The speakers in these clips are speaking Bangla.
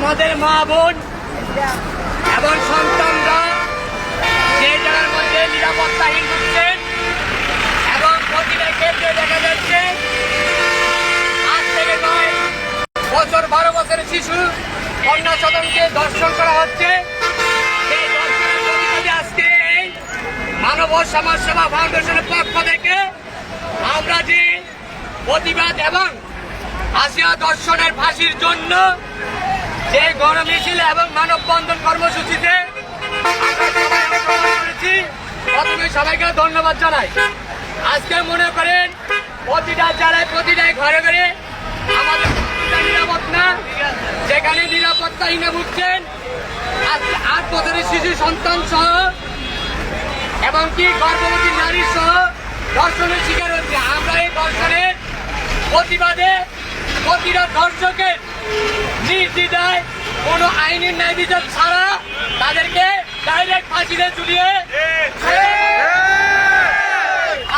আমাদের মা বোন এবং সন্তানরা যে জায়গার মধ্যে নিরাপত্তাহীন হচ্ছেন এবং প্রতিটা ক্ষেত্রে দেখা যাচ্ছে আজ থেকে 9 বছর 12 বছরের শিশু কন্যা সদনকে ধর্ষণ করা হচ্ছে। সেই ধর্ষণের প্রতিবাদে আজকে এই মানব সমাজ সেবা ফাউন্ডেশনের পক্ষ থেকে আমরা যে প্রতিবাদ এবং আসিয়া ধর্ষণের ফাঁসির জন্য যে গণমিছিল এবং মানববন্ধন কর্মসূচিতে আমরা সবাই অংশগ্রহণ করেছি, প্রথমে সবাইকে ধন্যবাদ জানাই। আজকে মনে করেন প্রতিটা জেলায় প্রতিটা ঘরে ঘরে আমাদের নিরাপদ না, যেখানে নিরাপত্তাহীনে ভুগছেন 8 বছরের শিশু সন্তান সহ এবং কি গর্ভবতী নারী সহ ধর্ষণের শিকার হচ্ছে। আমরা এই ধর্ষণের প্রতিবাদে প্রতিটা ধর্ষকের নির্দ্বিধায় কোনো আইনের ন্যায় বিচার ছাড়া তাদেরকে ডাইরেক্ট ফাঁসিতে ঝুলিয়ে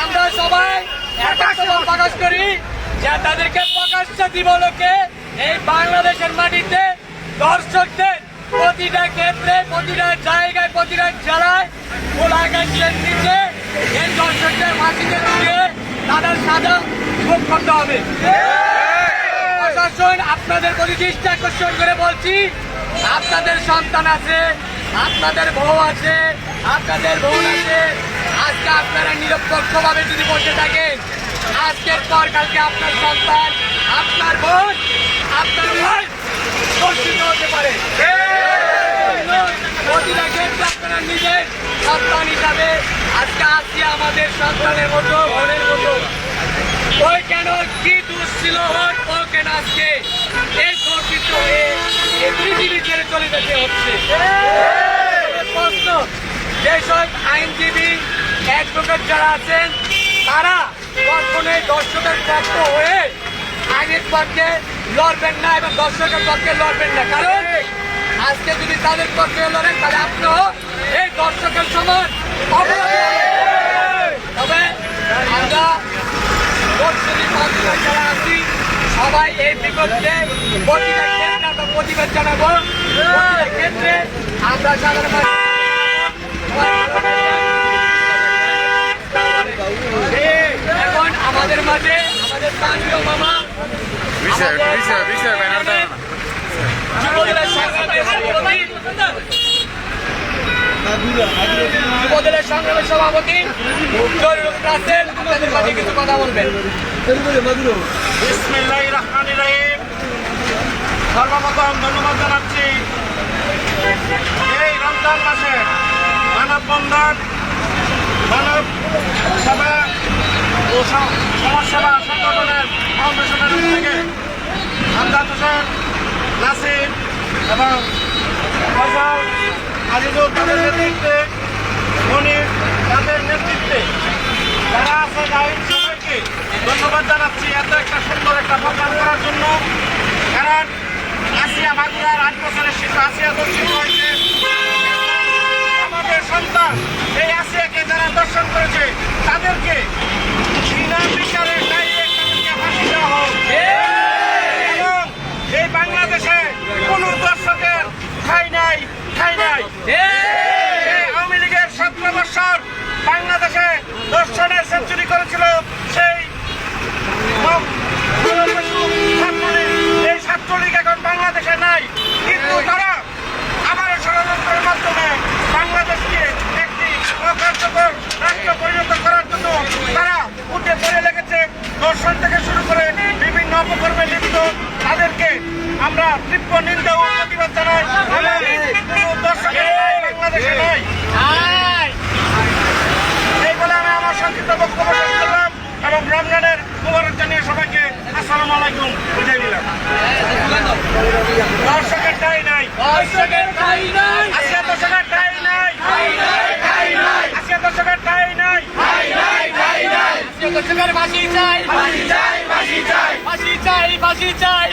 আমরা সবাই একত্র প্রকাশ করি যে তাদেরকে প্রকাশ্য দিবলোকে এই বাংলাদেশের মাটিতে ধর্ষকদের প্রতিটা ক্ষেত্রে প্রতিটা জায়গায় প্রতিটা জেলায় গোলাঘাটের নিচে এই ধর্ষকদের ফাঁসিতে ঝুলিয়ে তাদের সাজা ভোগ করতে হবে। প্রশাসন আপনাদের প্রতি দৃষ্টি আকর্ষণ করে বলছি, আপনাদের সন্তান আছে, আপনাদের বউ আছে, আপনাদের বোন আছে, আজকে আপনারা নিরপেক্ষভাবে যদি বসে থাকেন, আজকের পর কালকে আপনার সন্তান, আপনার বোন, আপনার ভাই ধর্ষিত হতে পারে। প্রতিটা ক্ষেত্রে আপনারা নিজের সন্তান হিসাবে আজকে আসছি আমাদের সন্তানের মতো, বোনের মতো। ওই কেন কি দোষ ছিল ও কেন আজকে এই ধর্ষিত হয়ে এই পৃথিবী ছেড়ে চলে যেতে হচ্ছে? প্রশ্ন, যেসব আইনজীবী অ্যাডভোকেট যারা আছেন তারা কখনোই দর্শকের পক্ষ হয়ে আইনের পক্ষে লড়বেন না এবং দর্শকের পক্ষে লড়বেন না, কারণ আজকে যদি তাদের পক্ষে লড়েন তাহলে আপনিও এই দর্শকের সমান অপরাধী হবেন। তবে আমরা যারা আছি সবাই এই বিপক্ষে প্রতিটা ক্ষেত্রে আমরা প্রতিবাদ জানাবো। প্রতিটা ক্ষেত্রে আমরা সাধারণ এখন আমাদের মাঝে আমাদের স্থানীয় মামা যুবদলের সংগ্রামের সভাপতি জরুরুল রাসেল আপনাদের মাঝে কিছু কথা বলবেন। বিসমিল্লাহির রহমানির রহিম। সর্বপ্রথম ধন্যবাদ জানাচ্ছি এই রমজান মাসে মানববন্ধন, মানব সেবা ও সমাজ সেবা সংগঠনের ফাউন্ডেশনের থেকে আমজাদ হোসেন, নাসির এবং ফজল, আজিজুল তাদের নেতৃত্বে, মনির তাদের নেতৃত্বে যারা আছে সবাইকে ধন্যবাদ জানাচ্ছি এত একটা সুন্দর একটা প্রোগ্রাম করার জন্য। কারণ আসিয়া মাগুরার 8 বছরের শিশু আসিয়া ধর্ষিত হয়েছে, আমাদের সন্তান এই আসিয়াকে যারা দর্শন করেছে তাদেরকে বিনা বিচারে ডাইরেক্ট তাদেরকে ফাঁসি দেওয়া হোক এবং এই বাংলাদেশে কোনো দর্শকের ঠাঁই নাই। আওয়ামী লীগের 17 বছর বাংলাদেশে দর্শনের সেঞ্চুরি করেছিল সেই ছাত্রলীগ এখন বাংলাদেশে নাই, কিন্তু তারা আবার ষড়যন্ত্রের মাধ্যমে বাংলাদেশকে একটি অকার্যকর রাষ্ট্র পরিণত করার জন্য তারা উঠে পড়ে লেগেছে। দর্শন থেকে শুরু করে বিভিন্ন অপকর্মে লিপ্ত তাদেরকে আমরা তীব্র নিন্দা ও প্রতিবাদ জানাই। দর্শকের বাংলাদেশে নাই এই বলে আমি আমার সংক্ষিপ্ত বক্তব্য শেষ করলাম এবং রমজানের মুবারক জানিয়ে সবাইকে আসসালামু আলাইকুম বুঝিয়ে দিলাম। দর্শকের ঠাঁই নাই, দর্শকের ঠাঁই নাই, আসিয়া দর্শকের ঠাঁই নাই, আসিয়া দর্শকের ঠাঁই নাই, দর্শকের ফাঁসি চাই, ফাঁসি চাই, ফাঁসি চাই, ফাঁসি চাই, ফাঁসি চাই।